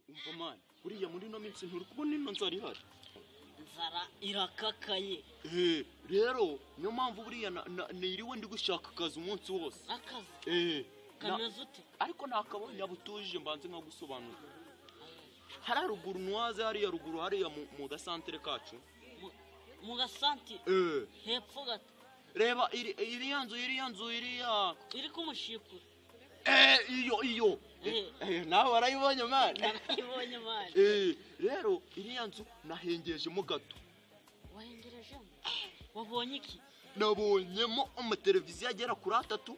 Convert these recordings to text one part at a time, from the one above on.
umva man uriya muri no minsi nturi kubona ino nzara ihari nzara irakakaye rero niyo mpamvu buriya niriwe ndi gushaka akazi umunsi wose akazi kameze ute ariko nakabonye abutuje mbanze nka gusobanura hari ruguru nwaze hariya ruguru hariya mu gasantere kacu mu gasantere hepfo gato reba iriya nzu iri kumushipura iyo nawe warayibonye man narayibonye man rero iriya nzu nahengejemo gato wahengerejemo wabonye iki nabonyemo amateleviziyo agera kuri 3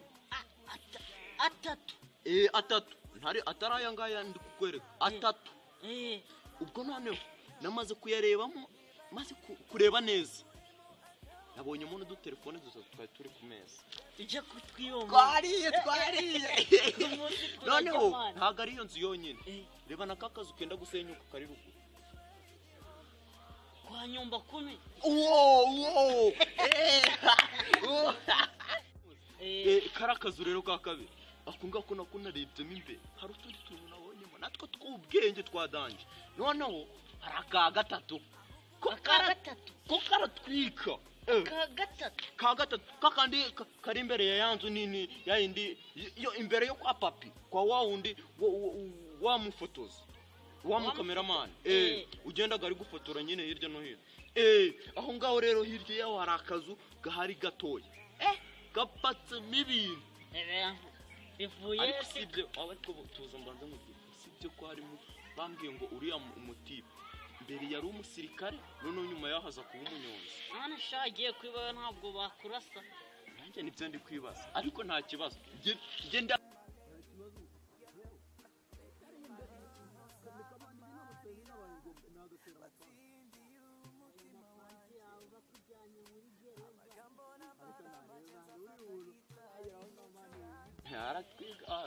atatu ntari ataraya ngaya ndi kukwereka 3 ubwo noneho namaze kuyarebamo maze kureba neza nabonyemo n'udutelefone twari turi ku meza ije kutwiyoma twariye noneho ntago ari iyo nzu yonyine reba na kakazu kenda gusenyuka kari ruguru kwa nyumba 10 karakazu rero ka kabiri akunga ko nakunarebyemo imbere hari utundi tuntu nabonyemo natwo tw'ubwenge twadanje noneho hari aka gatatu ko karatwika ka gatatu kakandi kari imbere ya yanzu nini yindi yo imbere yo kwa papi kwa wawundi wa mufotozi wa mukameraman ugenda gari gufotora nyine hirya no hino aho ngaho rero hirya yaho hari akazu gahari gatoya gapatse mibintu bivuye sibyo abatwo tuza mbanza nkubwira sibyo ko harimo bambwiye ngo uriya umutipe mbere yari umusirikare none nyuma yahaza kuba umunyonzi none shagiye kwiba ntabwo bakurasa nanjye nibyo ndi kwibaza ariko nta kibazo genda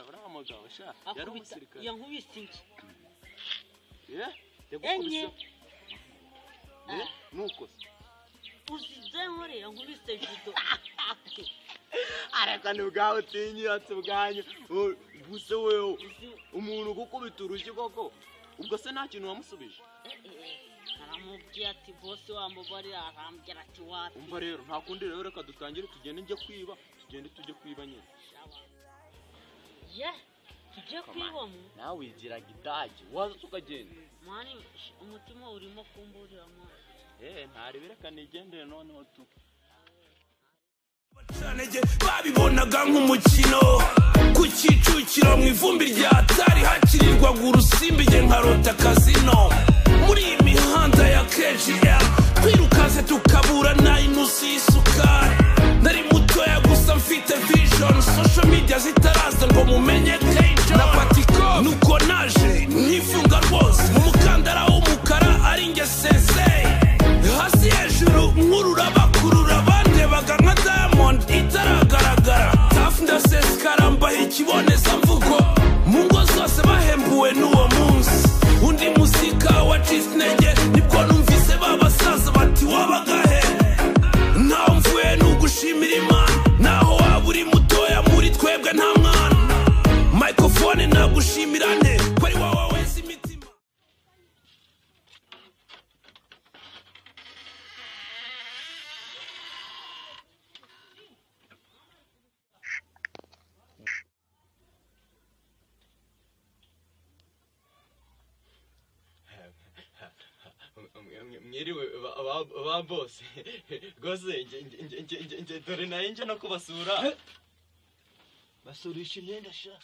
uramugabo sha yari umusirikare yankubise iki yagukubise nuko uzize nkore yankubise judo areka nubwawe utinyatse bwanyu buse wewe umuntu gukubita urushyi koko ubwo se nta kintu wamusubije aramubwiye ati bose wamubari arambwira ati wapi umva rero nta kundi rero reka dutangire tugende tujye kwiba nyine tujye kwibamo nawe wigira gidage waza tukagenda mani umutima urimo kumburira mwana ntarebera kanigendere noneho tu bacanege babibonaga nk'umukino ku Kicukiro mu ivumbi rya Tari hakirirwaga urusimbi nge nkarota kazino muri iyi mihanda ya KGL twirukaze tukabura na inusu y'isukari nari mutoya gusa mfite vision social media zitaraza ngo mumenye Kejo na Patiko nuko naje nkifunga rwose mu mukandara w'umukara ari nge sensei hasi hejuru nkurura bakurura bandebaga nka Diamond itaragaragara tafu ndasesekara mbaha ikibonezamvugo mu ngo zose bahembuwe n'uwo munsi undi musika wa Cisnege nibwo numvise babasaza bati wabagahe ntaho mvuye n'ugushimira Imana naho waba uri mutoya muri twebwe nta mwana microphone nagushimirane ko ari wawe wese imitima mwiriwe ba boss gose nje dore naye nje no kubasura basurisha imyenda sha